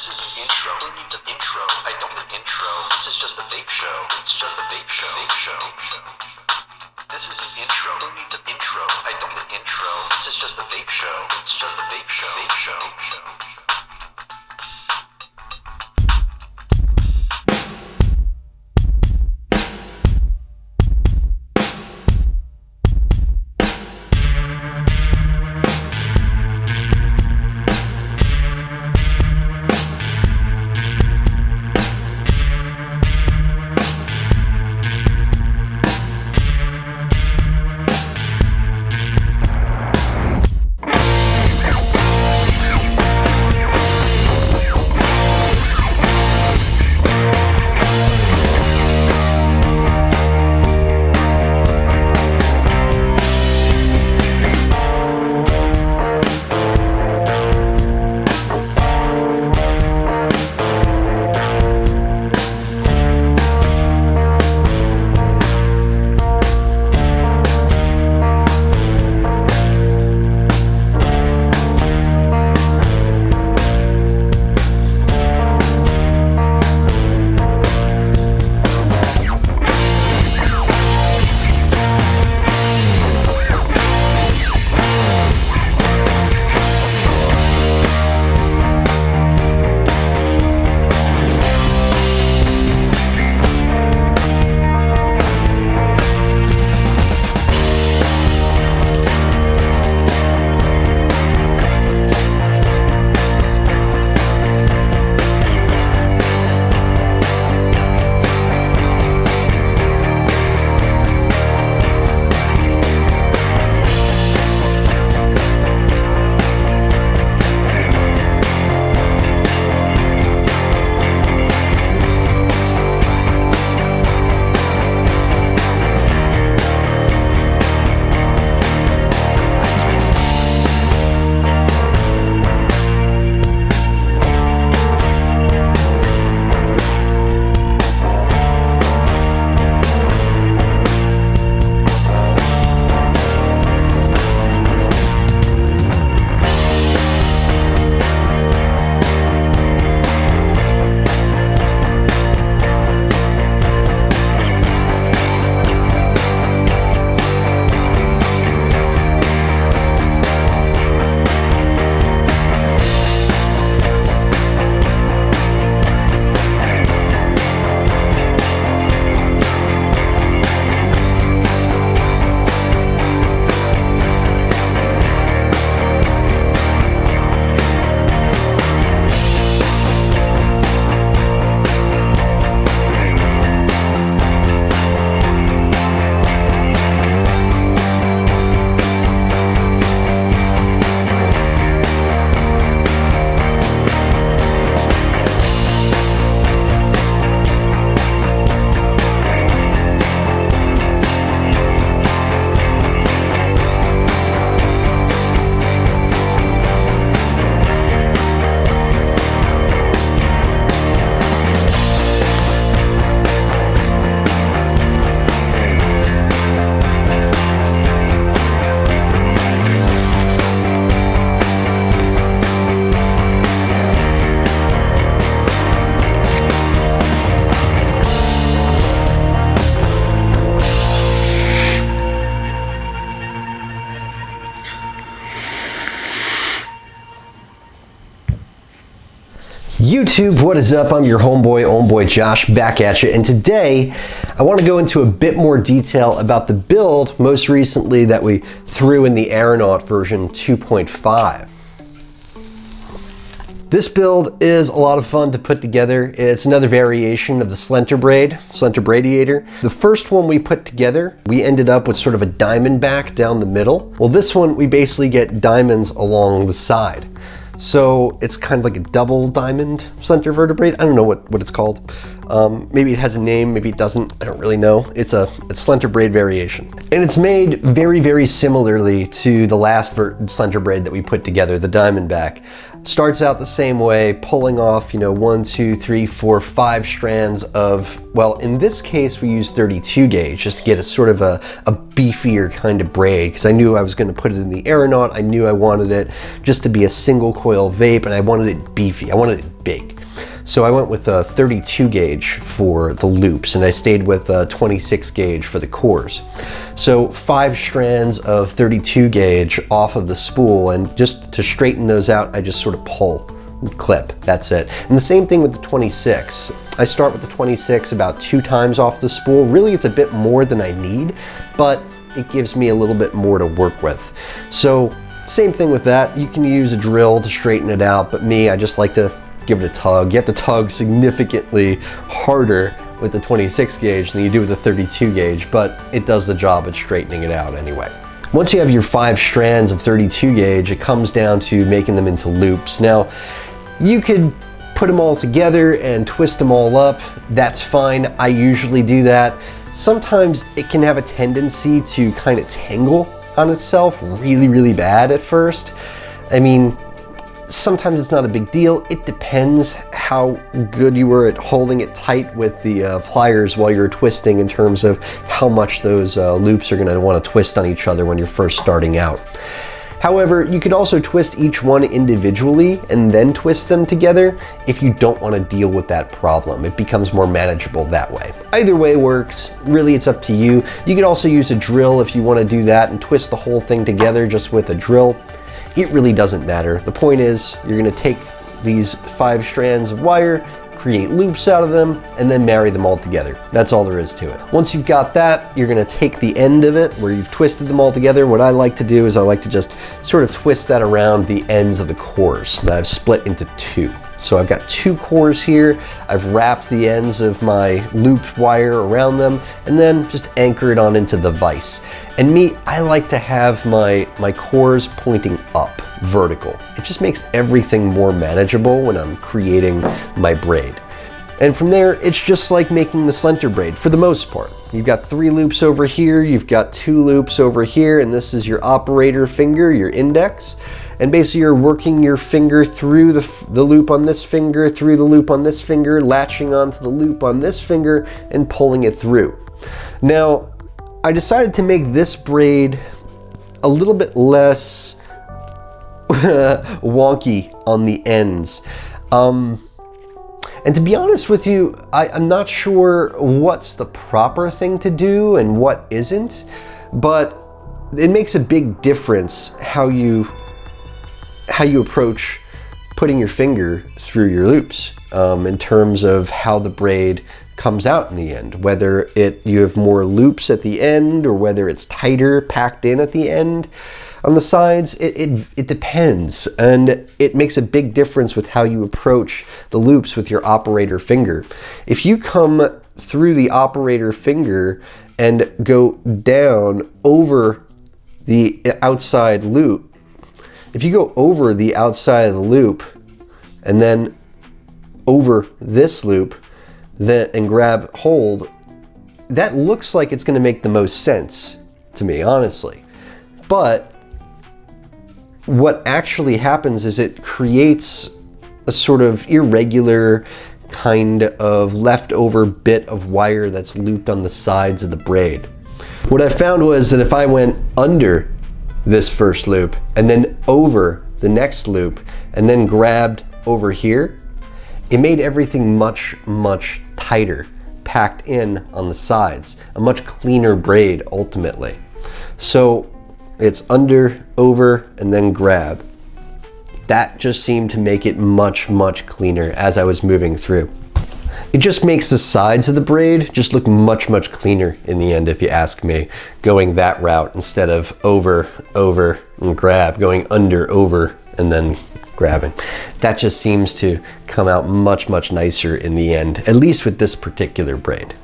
This is an intro. Who needs an intro? I don't need an intro. This is just a vape show. It's just a vape show. Vape show. This is an intro. Who needs an intro? I don't need an intro. This is just a vape show. It's just a vape show. Vape show. Vape show. YouTube, what is up? I'm your homeboy Josh, back at you, and today I want to go into a bit more detail about the build most recently that we threw in the Aeronaut version 2.5. This build is a lot of fun to put together. It's another variation of the Slentre Braidiator. The first one we put together, we ended up with sort of a diamondback down the middle. Well, this one we basically get diamonds along the side. So it's kind of like a double diamond Slentre Vertebraid. I don't know what it's called. Maybe it has a name, maybe it doesn't. I don't really know. It's a Slentre Braid variation. And it's made very, very similarly to the last Slentre Braid that we put together, the Diamondback. Starts out the same way, pulling off, 1, 2, 3, 4, 5 strands of, well, in this case we used 32 gauge just to get a sort of a beefier kind of braid, because I knew I was going to put it in the aeronaut. I knew I wanted it just to be a single coil vape, and I wanted it beefy. I wanted it big. So I went with a 32 gauge for the loops, and I stayed with a 26 gauge for the cores. So 5 strands of 32 gauge off of the spool, and just to straighten those out, I just sort of pull, clip, that's it. And the same thing with the 26. I start with the 26 about 2 times off the spool. Really, it's a bit more than I need, but it gives me a little bit more to work with. So same thing with that. You can use a drill to straighten it out, but me, I just like to give it a tug. You have to tug significantly harder with the 26 gauge than you do with the 32 gauge, but it does the job of straightening it out anyway. Once you have your 5 strands of 32 gauge, it comes down to making them into loops. Now, you could put them all together and twist them all up. That's fine. I usually do that. Sometimes it can have a tendency to kind of tangle on itself really, really bad at first. I mean, sometimes it's not a big deal. It depends how good you were at holding it tight with the pliers while you're twisting, in terms of how much those loops are going to want to twist on each other when you're first starting out. However, you could also twist each one individually and then twist them together if you don't want to deal with that problem. It becomes more manageable that way. Either way works. Really, it's up to you. You could also use a drill if you want to do that and twist the whole thing together just with a drill. It really doesn't matter. The point is, you're going to take these 5 strands of wire, create loops out of them, and then marry them all together. That's all there is to it. Once you've got that, you're going to take the end of it where you've twisted them all together. What I like to do is I like to just sort of twist that around the ends of the cores that I've split into 2. So I've got 2 cores here. I've wrapped the ends of my looped wire around them and then just anchor it on into the vise. And me, I like to have my cores pointing up, vertical. It just makes everything more manageable when I'm creating my braid. And from there, it's just like making the Slentre braid for the most part. You've got 3 loops over here, you've got 2 loops over here, and this is your operator finger, your index. And basically you're working your finger through the loop on this finger, through the loop on this finger, latching onto the loop on this finger, and pulling it through. Now, I decided to make this braid a little bit less wonky on the ends. And to be honest with you, I'm not sure what's the proper thing to do and what isn't, but it makes a big difference how you approach putting your finger through your loops, in terms of how the braid comes out in the end, whether you have more loops at the end or whether it's tighter packed in at the end. On the sides, it depends, and it makes a big difference with how you approach the loops with your operator finger. If you come through the operator finger and go down over the outside loop, if you go over the outside of the loop and then over this loop and grab hold, that looks like it's going to make the most sense to me, honestly. But what actually happens is it creates a sort of irregular kind of leftover bit of wire that's looped on the sides of the braid. What I found was that if I went under this first loop and then over the next loop and then grabbed over here, it made everything much, much tighter, packed in on the sides, a much cleaner braid ultimately. So it's under, over, and then grab. That just seemed to make it much, much cleaner as I was moving through. It just makes the sides of the braid just look much, much cleaner in the end, if you ask me, going that route instead of over, over, and grab, going under, over, and then grabbing. That just seems to come out much, much nicer in the end, at least with this particular braid.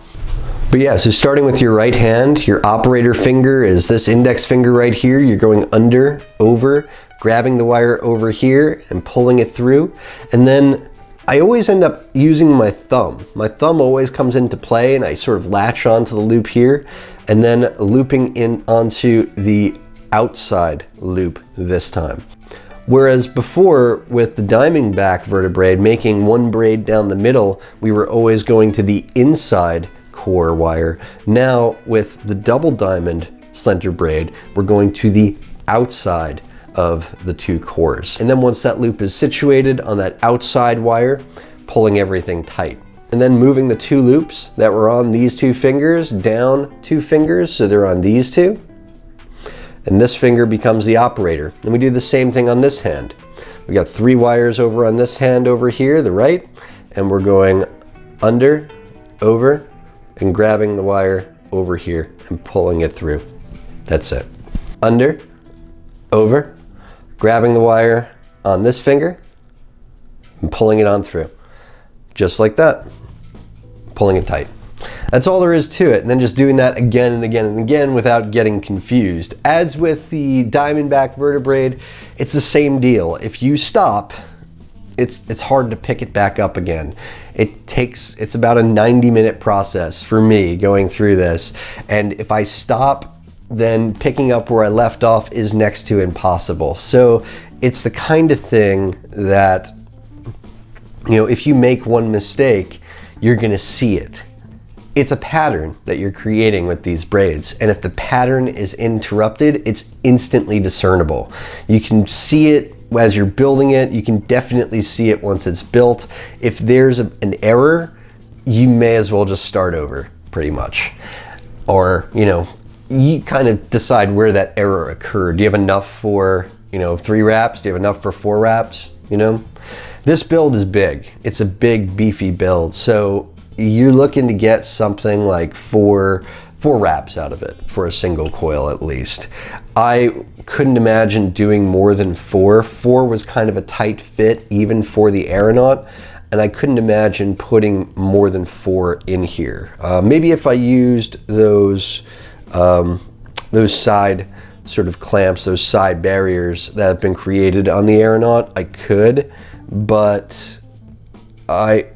But yeah, so starting with your right hand, your operator finger is this index finger right here. You're going under, over, grabbing the wire over here and pulling it through. And then I always end up using my thumb. My thumb always comes into play, and I sort of latch onto the loop here and then looping in onto the outside loop this time. Whereas before, with the Diamondback Vertebraid, making one braid down the middle, we were always going to the inside core wire. Now, with the double diamond Slentre Braid, we're going to the outside of the two cores. And then once that loop is situated on that outside wire, pulling everything tight. And then moving the two loops that were on these two fingers down 2 fingers, so they're on these two. And this finger becomes the operator. And we do the same thing on this hand. We got 3 wires over on this hand over here, the right, and we're going under, over, and grabbing the wire over here and pulling it through. That's it. Under, over, grabbing the wire on this finger, and pulling it on through. Just like that. Pulling it tight. That's all there is to it, and then just doing that again and again and again without getting confused. As with the Diamondback Vertebraid, it's the same deal. If you stop, it's hard to pick it back up again. It's about a 90-minute process for me going through this, and if I stop, then picking up where I left off is next to impossible. So it's the kind of thing that, you know, if you make one mistake, you're gonna see it. It's a pattern that you're creating with these braids, and if the pattern is interrupted, it's instantly discernible. You can see it as you're building it. You can definitely see it once it's built. If there's an error, you may as well just start over, pretty much. Or, you know, you kind of decide where that error occurred. Do you have enough for, you know, 3 wraps? Do you have enough for 4 wraps? You know, this build is big. It's a big, beefy build. So you're looking to get something like 4 wraps out of it for a single coil at least. I couldn't imagine doing more than 4. 4 was kind of a tight fit even for the aeronaut, and I couldn't imagine putting more than 4 in here. Maybe if I used those side sort of clamps, those side barriers that have been created on the aeronaut, I could, but I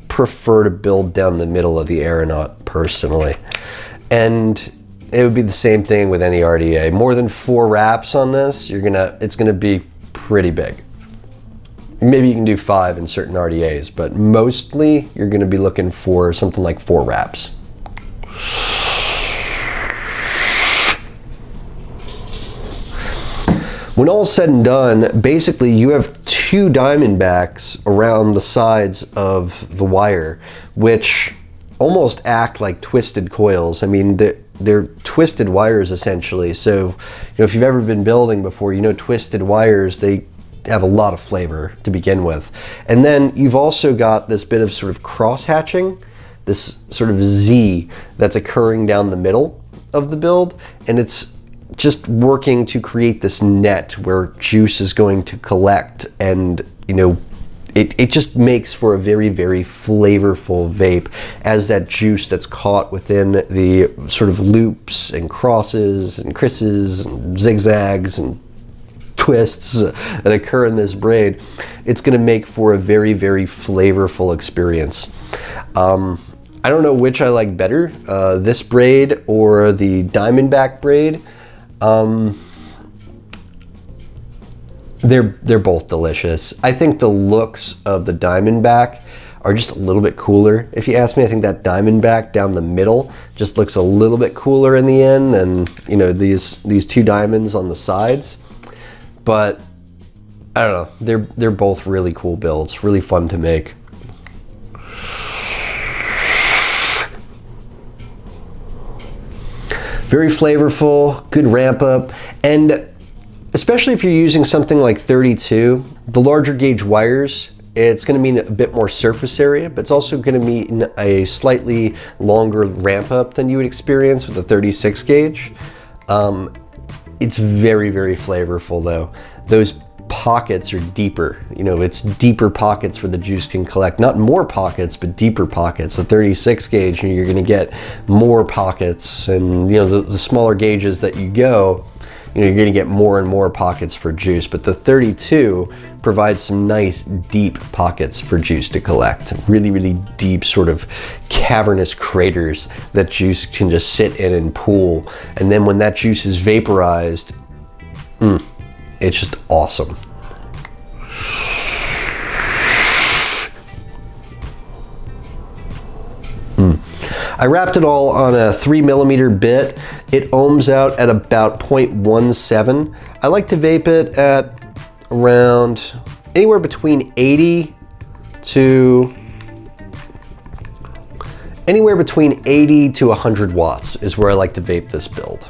prefer to build down the middle of the aeronaut personally. And it would be the same thing with any RDA. More than 4 wraps on this, it's gonna be pretty big. Maybe you can do 5 in certain RDAs, but mostly you're gonna be looking for something like 4 wraps. When all's said and done, basically you have 2 Diamondbacks around the sides of the wire, which almost act like twisted coils. I mean, they're twisted wires essentially. So, you know, if you've ever been building before, you know twisted wires, they have a lot of flavor to begin with. And then you've also got this bit of sort of cross hatching, this sort of Z that's occurring down the middle of the build, and it's just working to create this net where juice is going to collect, and you know, it just makes for a very, very flavorful vape as that juice that's caught within the sort of loops and crosses and crisses and zigzags and twists that occur in this braid. It's going to make for a very, very flavorful experience. I don't know which I like better, this braid or the Diamondback braid. They're both delicious. I think the looks of the Diamondback are just a little bit cooler. If you ask me, I think that Diamondback down the middle just looks a little bit cooler in the end than, you know, these 2 diamonds on the sides. But I don't know, they're both really cool builds, really fun to make. Very flavorful, good ramp up, and especially if you're using something like 32, the larger gauge wires, it's going to mean a bit more surface area, but it's also going to mean a slightly longer ramp up than you would experience with a 36 gauge. It's very, very flavorful though. Those pockets are deeper. You know, it's deeper pockets where the juice can collect. Not more pockets, but deeper pockets. The 36 gauge, you're going to get more pockets, and you know, the smaller gauges that you go, you know, you're going to get more and more pockets for juice. But the 32 provides some nice deep pockets for juice to collect. Really, really deep sort of cavernous craters that juice can just sit in and pool. And then when that juice is vaporized, it's just awesome. I wrapped it all on a 3mm bit. It ohms out at about 0.17. I like to vape it at around anywhere between 80 to 100 watts is where I like to vape this build.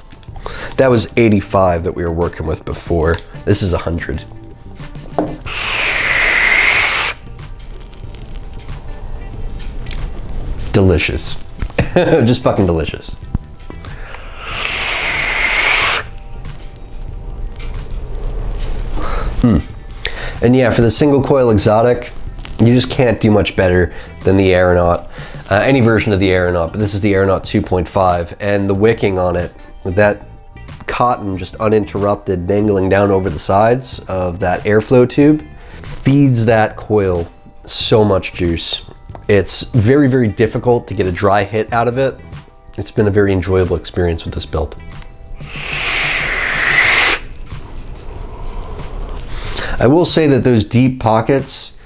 That was 85 that we were working with before. This is 100. Delicious. Just fucking delicious. And yeah, for the single coil exotic, you just can't do much better than the Aeronaut. Any version of the Aeronaut, but this is the Aeronaut 2.5, and the wicking on it, with that cotton just uninterrupted dangling down over the sides of that airflow tube, feeds that coil so much juice. It's very, very difficult to get a dry hit out of it. It's been a very enjoyable experience with this build. I will say that those deep pockets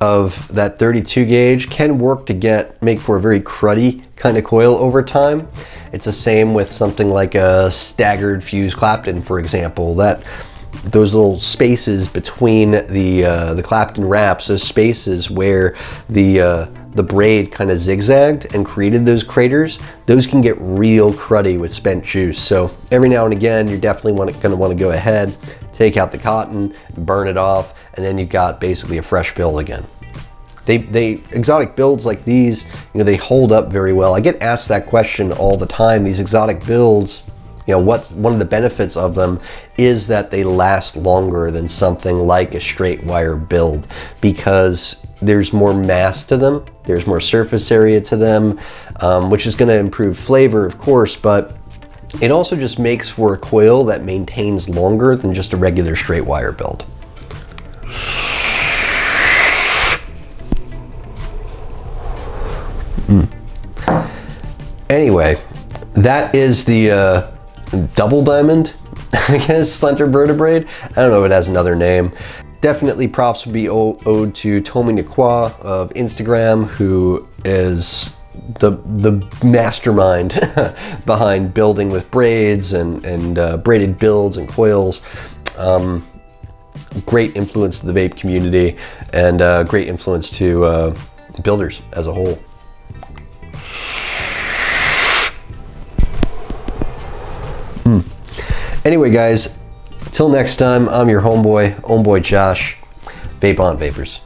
of that 32 gauge can work to make for a very cruddy kind of coil over time. It's the same with something like a staggered fuse Clapton, for example. Those little spaces between the Clapton wraps, those spaces where the braid kind of zigzagged and created those craters, those can get real cruddy with spent juice. So every now and again, you're definitely going to want to go ahead, take out the cotton, burn it off, and then you've got basically a fresh build again. Exotic builds like these, they hold up very well. I get asked that question all the time. These exotic builds, one of the benefits of them is that they last longer than something like a straight wire build, because there's more mass to them, there's more surface area to them, which is going to improve flavor, of course, but it also just makes for a coil that maintains longer than just a regular straight wire build. Anyway, that is the double diamond, I guess, Slentre Vertebraid. I don't know if it has another name. Definitely props would be owed to Tommy Nakwa of Instagram, who is the mastermind behind building with braids and braided builds and coils. Great influence to the vape community, and great influence to builders as a whole. Anyway, guys, till next time, I'm your homeboy Josh. Vape on, vapors.